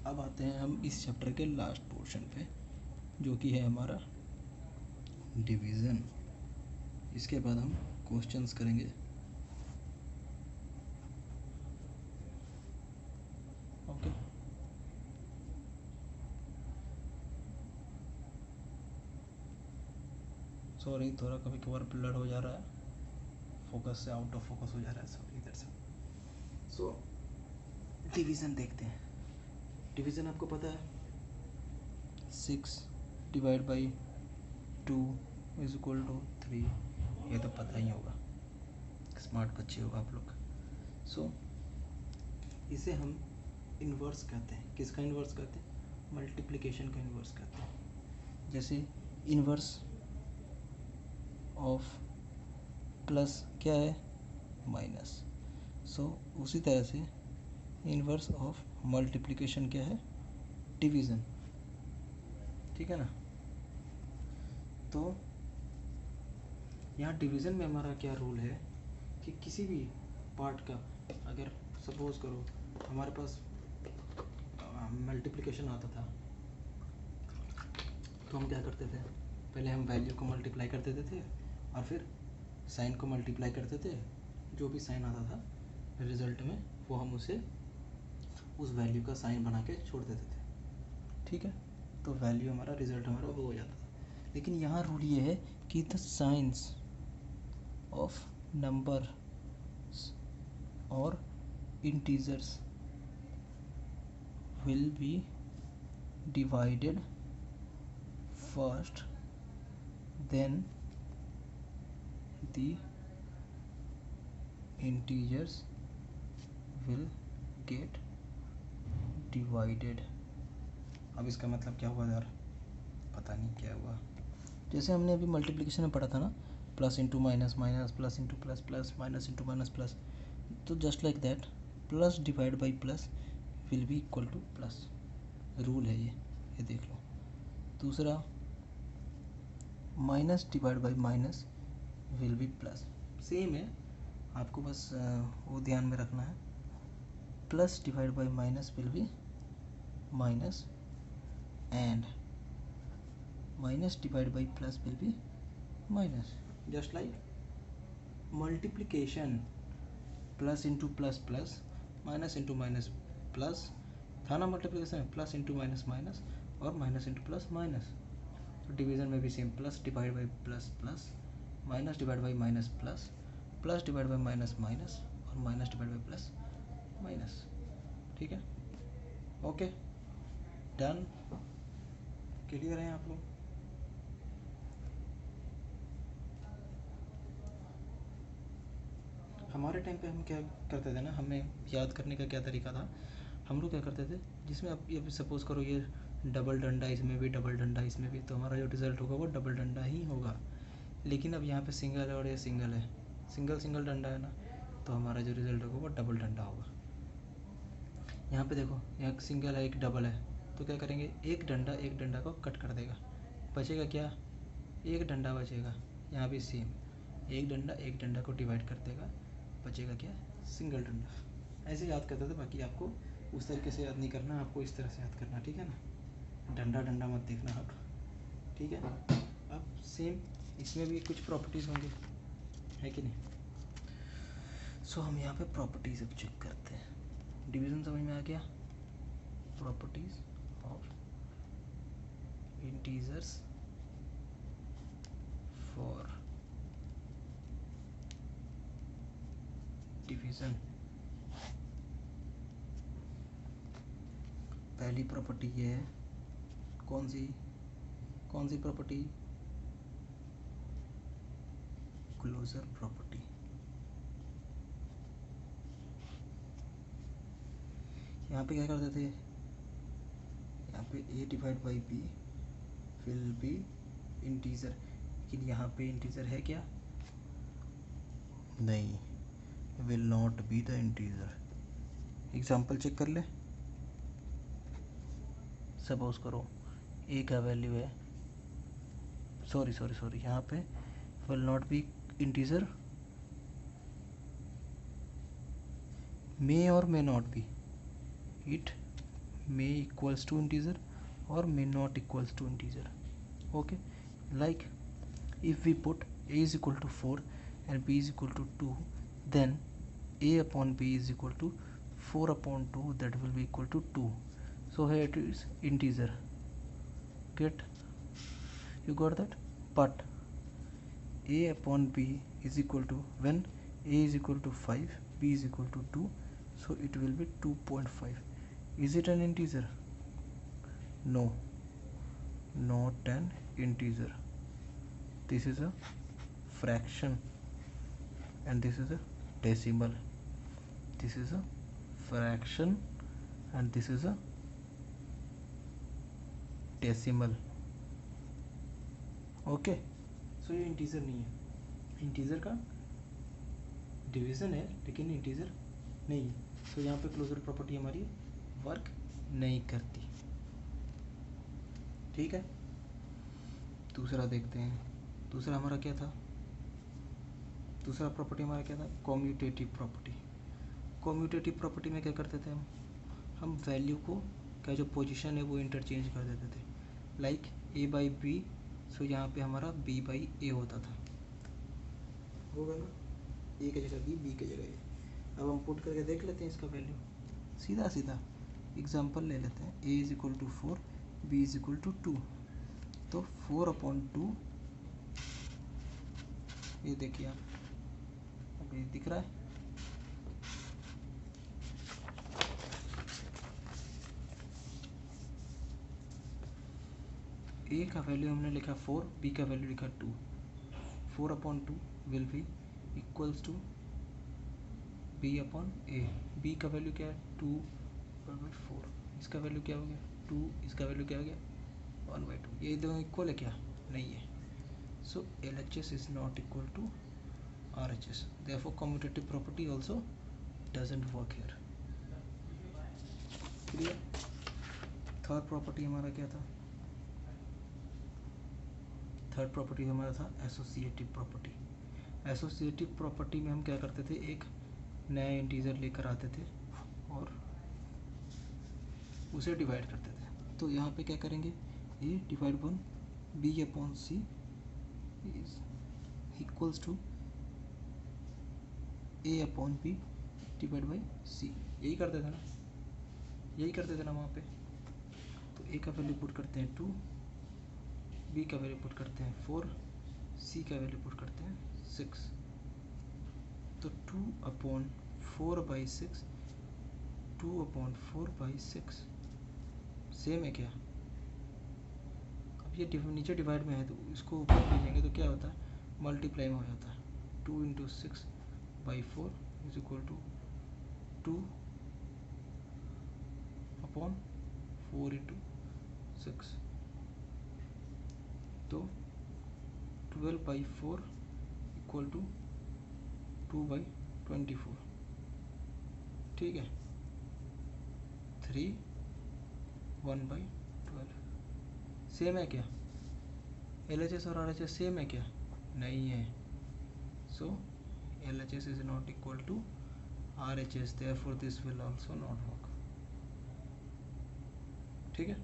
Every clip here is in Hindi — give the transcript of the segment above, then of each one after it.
अब आते हैं हम इस चैप्टर के लास्ट पोर्शन पे, जो कि है हमारा डिवीज़न। इसके बाद हम क्वेश्चंस करेंगे। ओके, सॉरी थोड़ा कभी कभार ब्लर हो जा रहा है, फोकस से आउट ऑफ फोकस हो जा रहा है, सॉरी इधर से। सो डिवीज़न देखते हैं। डिवीज़न आपको पता है 6/2 इज इक्वल टू 3, ये तो पता ही होगा, स्मार्ट बच्चे हो आप लोग। सो इसे हम इन्वर्स कहते हैं। किसका इन्वर्स कहते हैं? मल्टीप्लिकेशन का इन्वर्स कहते हैं। जैसे इन्वर्स ऑफ प्लस क्या है? माइनस। सो उसी तरह से इन्वर्स ऑफ मल्टीप्लिकेशन क्या है? डिवीज़न। ठीक है ना? तो यहाँ डिवीज़न में हमारा क्या रूल है कि किसी भी पार्ट का, अगर सपोज करो हमारे पास मल्टीप्लिकेशन आता था, तो हम क्या करते थे? पहले हम वैल्यू को मल्टीप्लाई कर देते थे और फिर साइन को मल्टीप्लाई करते थे। जो भी साइन आता था रिज़ल्ट में, वो हम उसे उस वैल्यू का साइन बना के छोड़ देते थे। ठीक है, तो वैल्यू हमारा, रिज़ल्ट हमारा वो हो जाता था। लेकिन यहाँ रूल ये है कि द साइंस ऑफ नंबर और integers will be divided first, then the integers will get divided। अब इसका मतलब क्या हुआ यार? पता नहीं क्या हुआ। जैसे हमने अभी मल्टीप्लिकेशन में पढ़ा था ना, plus into minus minus, plus into plus plus, minus into minus plus, तो just like that plus divide by plus will be equal to plus. Rule है ये देख लो। दूसरा, minus divide by minus will be plus. Same है, आपको बस वो ध्यान में रखना है। Plus divide by minus will be minus, and minus divide by plus will be minus. Just like multiplication, plus into plus plus, minus into minus plus था ना multiplication, plus into minus minus और माइनस इंटू प्लस माइनस। तो डिवीज़न में भी same, plus divide by plus plus, minus divide by minus plus, plus divide by minus minus और minus divide by plus minus. ठीक है, ओके, डन, क्लियर है आप लोग? हमारे टाइम पे हम क्या करते थे ना, हमें याद करने का क्या तरीका था, हम लोग क्या करते थे, जिसमें अब ये सपोज़ करो ये डबल डंडा, इसमें भी डबल डंडा, इसमें भी, तो हमारा जो रिज़ल्ट होगा वो डबल डंडा ही होगा। लेकिन अब यहाँ पे सिंगल है और ये सिंगल है, सिंगल सिंगल डंडा है ना, तो हमारा जो रिज़ल्ट होगा वो डबल डंडा होगा। यहाँ पे देखो, यहाँ सिंगल है, एक डबल है, तो क्या करेंगे, एक डंडा को कट कर देगा, बचेगा क्या? एक डंडा बचेगा। यहाँ भी सेम, एक डंडा को डिवाइड कर देगा, बचेगा क्या? सिंगल डंडा। ऐसे याद करते थे, बाकी आपको उस तरीके से याद नहीं करना, आपको इस तरह से याद करना, ठीक है ना? डंडा डंडा मत देखना आप, ठीक है? अब सेम इसमें भी कुछ प्रॉपर्टीज़ होंगी, है कि नहीं? सो हम यहाँ पे प्रॉपर्टीज़ अब चेक करते हैं। डिवीज़न समझ में आ गया? Properties of integers for division. पहली प्रॉपर्टी ये है, कौन सी प्रॉपर्टी? Closure property. यहाँ पे क्या करते थे, यहाँ पे a divide by B will be integer, लेकिन यहाँ पे इंटीजर है क्या? नहीं, will not be the integer. Example check कर ले। सपोज करो a का वैल्यू है, सॉरी यहाँ पे विल नॉट बी इंटीजर, मे और may not be, it may equals to integer or may not equals to integer. Okay, like if we put a is equal to 4 and b is equal to 2, then a upon b is equal to 4 upon 2, that will be equal to 2. So here it is integer. You got that? But a upon b is equal to, when a is equal to 5, b is equal to 2, so it will be 2.5. Is it an integer? No, not an integer. This is a fraction and this is a decimal. This is a fraction and this is a decimal. Okay, so ये इंटीजर नहीं है, इंटीजर का डिवीज़न है लेकिन इंटीजर नहीं है. सो यहाँ पे क्लोजर प्रॉपर्टी हमारी वर्क नहीं करती. ठीक है, दूसरा देखते हैं. दूसरा हमारा क्या था? दूसरा प्रॉपर्टी हमारा क्या था? Commutative property. कॉम्यूटेटिव प्रॉपर्टी में क्या करते थे हम वैल्यू को क्या जो पोजीशन है वो इंटरचेंज कर देते थे. लाइक ए बाई बी, सो यहाँ पे हमारा b बाई ए होता था, होगा ना, ए की जगह b की जगह ए. अब हम पुट करके देख लेते हैं इसका वैल्यू. सीधा सीधा एग्जांपल ले लेते हैं. a is equal to 4, b is equal to 2. तो 4/2, ये देखिए आप, अब ये दिख रहा है. a का वैल्यू हमने लिखा 4, b का वैल्यू लिखा 2. 4/2 will be equals to b upon a. b का वैल्यू क्या है? 2/4. इसका वैल्यू क्या हो गया? 2. इसका वैल्यू क्या हो गया? 1/2. ये दोनों इक्वल है क्या? नहीं है. So LHS is not equal to RHS. Therefore commutative property also doesn't work here. Clear? Third property हमारा क्या था? थर्ड प्रॉपर्टी हमारा था एसोसिएटिव प्रॉपर्टी. एसोसिएटिव प्रॉपर्टी में हम क्या करते थे? एक नया इंटीजर लेकर आते थे और उसे डिवाइड करते थे. तो यहाँ पे क्या करेंगे? A divide one B upon C is equals to A upon B divide by C. यही करते थे ना, यही करते थे ना वहाँ पे. तो ए का वैल्यू पुट करते हैं 2, बी का वैल्यू पुट करते हैं 4, सी का वैल्यू पुट करते हैं 6. तो 2/4/6, 2/4/6 सेम है क्या? अब ये नीचे डिवाइड में है तो इसको ऊपर भेजेंगे तो क्या होता है? मल्टीप्लाई में हो जाता है. 2 × 6/4 इज इक्वल टू 2/4 × 6. तो 12/4 इक्वल टू 2/24. ठीक है. 3 1/12 सेम है क्या? LHS और RHS सेम है क्या? नहीं है. So LHS is not equal to RHS, therefore this will also not work. ठीक है.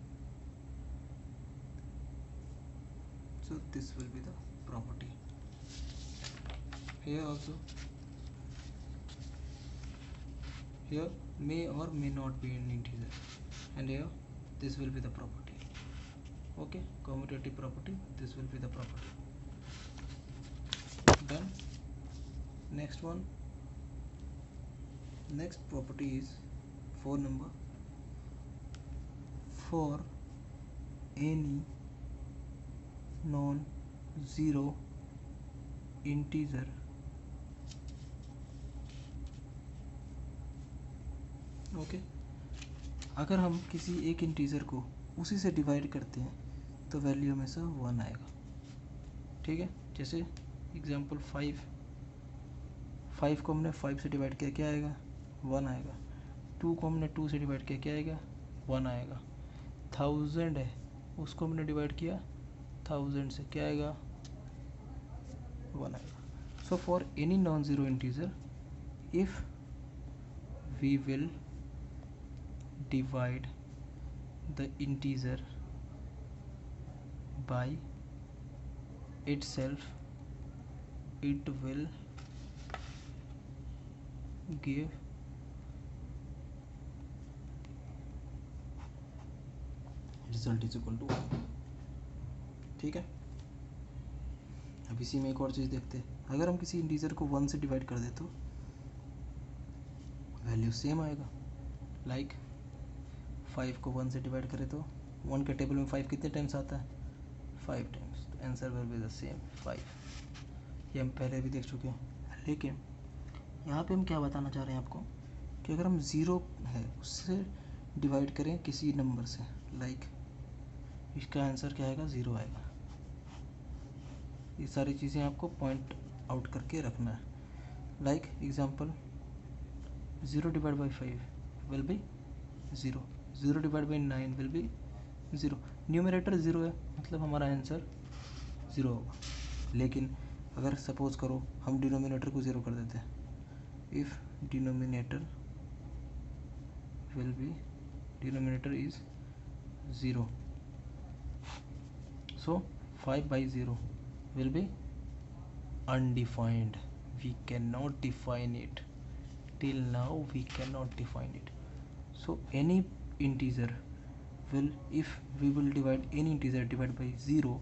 So this will be the property. Here also, here may or may not be an integer, and here this will be the property. Okay, commutative property, this will be the property. Done. Next one, next property is for number. For any non-zero integer okay, अगर हम किसी एक इंटीजर को उसी से डिवाइड करते हैं तो वैल्यू हमेशा 1 आएगा. ठीक है. जैसे एग्जांपल 5 को हमने 5 से डिवाइड किया, क्या आएगा? 1 आएगा. 2 को हमने 2 से डिवाइड किया, क्या आएगा? 1 आएगा. 1000 है, उसको हमने डिवाइड किया 1000 से, क्या आएगा? 1 आएगा. So for any non zero integer, if we will divide the integer by itself, it will give result is equal to 1। ठीक है, अब इसी में एक और चीज़ देखते हैं। अगर हम किसी इंटीजर को 1 से डिवाइड कर दे तो वैल्यू सेम आएगा। लाइक 5 को 1 से डिवाइड करें तो 1 के टेबल में 5 कितने टाइम्स आता है? 5 टाइम्स। तो answer will be the same 5। ये हम पहले भी देख चुके हैं। लेकिन यहाँ पे हम क्या बताना चाह रहे हैं आपको कि अगर हम 0 है उससे डिवाइड करें किसी नंबर से, लाइक इसका आंसर क्या आएगा? 0 आएगा। ये सारी चीज़ें आपको पॉइंट आउट करके रखना है। Like example 0 divide by 5 will be 0, 0 divide by 9 will be 0। Numerator 0 है मतलब हमारा आंसर 0 होगा। लेकिन अगर सपोज करो हम डिनोमिनेटर को 0 कर देते हैं, if denominator will be denominator is 0, so 5 by 0 will be undefined. We cannot define it. Till now we cannot define it. So any integer will, if we will divide any integer divided by 0,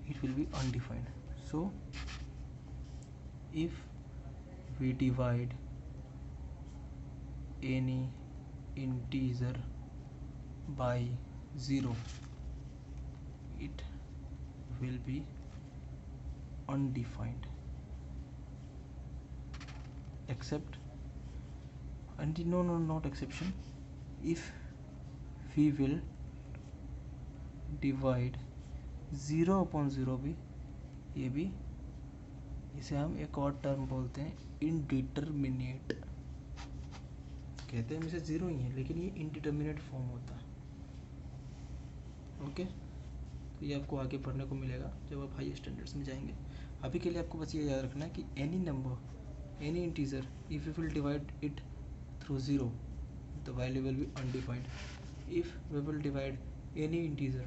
it will be undefined. So if we divide any integer by 0, it will be undefined, except, and no, not exception, if we will divide 0 upon 0 भी, ये भी, इसे हम एक और टर्म बोलते हैं इनडिटरमिनेट। कहते हैं इसे 0 ही है लेकिन ये इनडिटरमिनेट फॉर्म होता है। ओके, तो ये आपको आगे पढ़ने को मिलेगा जब आप हाई स्टैंडर्ड्स में जाएंगे। अभी के लिए आपको बस ये याद रखना है कि any number, any integer, if you will divide it through 0, the value will be undefined. If we will divide any integer,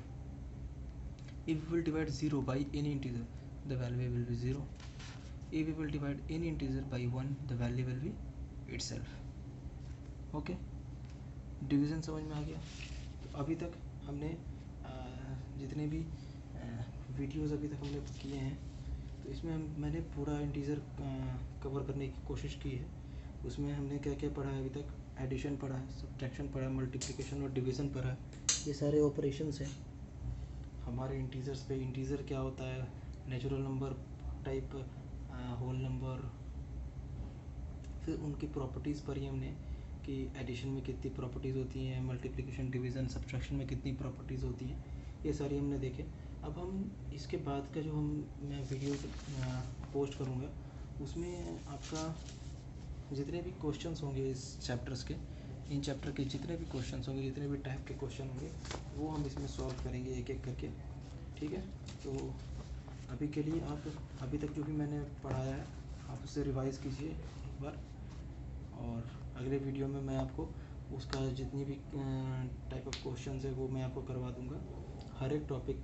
if we will divide 0 by any integer, the value will be 0। If we will divide any integer by 1, the value will be itself. Okay, division समझ में आ गया। तो अभी तक हमने जितने भी वीडियोस अभी तक हमने किए हैं, तो इसमें मैंने पूरा इंटीजर कवर करने की कोशिश की है। उसमें हमने क्या क्या पढ़ा है अभी तक? एडिशन पढ़ा है, सब्ट्रैक्शन पढ़ा है, मल्टीप्लिकेशन और डिवीज़न पढ़ा है। ये सारे ऑपरेशंस हैं हमारे इंटीजर्स पे। इंटीजर क्या होता है, natural number type, whole number, फिर उनकी प्रॉपर्टीज़ पढ़ी हमने कि एडिशन में कितनी प्रॉपर्टीज़ होती हैं, मल्टीप्लिकेशन, डिवीज़न, सब्ट्रैक्शन में कितनी प्रॉपर्टीज़ होती हैं, ये सारी हमने देखे। अब हम इसके बाद का जो मैं वीडियो पोस्ट करूँगा उसमें आपका जितने भी क्वेश्चंस होंगे इस चैप्टर्स के, इन चैप्टर के जितने भी क्वेश्चंस होंगे, जितने भी टाइप के क्वेश्चन होंगे, वो हम इसमें सॉल्व करेंगे एक एक करके। ठीक है, तो अभी के लिए आप अभी तक जो भी मैंने पढ़ाया है आप उससे रिवाइज़ कीजिए एक बार, और अगले वीडियो में मैं आपको उसका जितनी भी टाइप ऑफ क्वेश्चंस है वो मैं आपको करवा दूंगा हर एक टॉपिक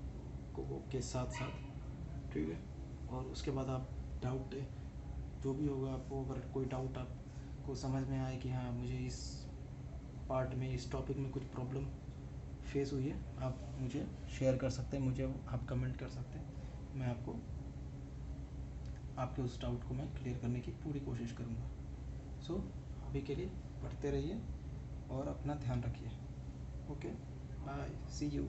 को के साथ साथ। ठीक है, और उसके बाद आप डाउट जो भी होगा, आपको अगर कोई डाउट आपको समझ में आए कि हाँ मुझे इस पार्ट में, इस टॉपिक में कुछ प्रॉब्लम फेस हुई है, आप मुझे शेयर कर सकते हैं, मुझे आप कमेंट कर सकते हैं। मैं आपके उस डाउट को मैं क्लियर करने की पूरी कोशिश करूँगा। सो अभी के लिए पढ़ते रहिए और अपना ध्यान रखिए। Okay, bye, see you.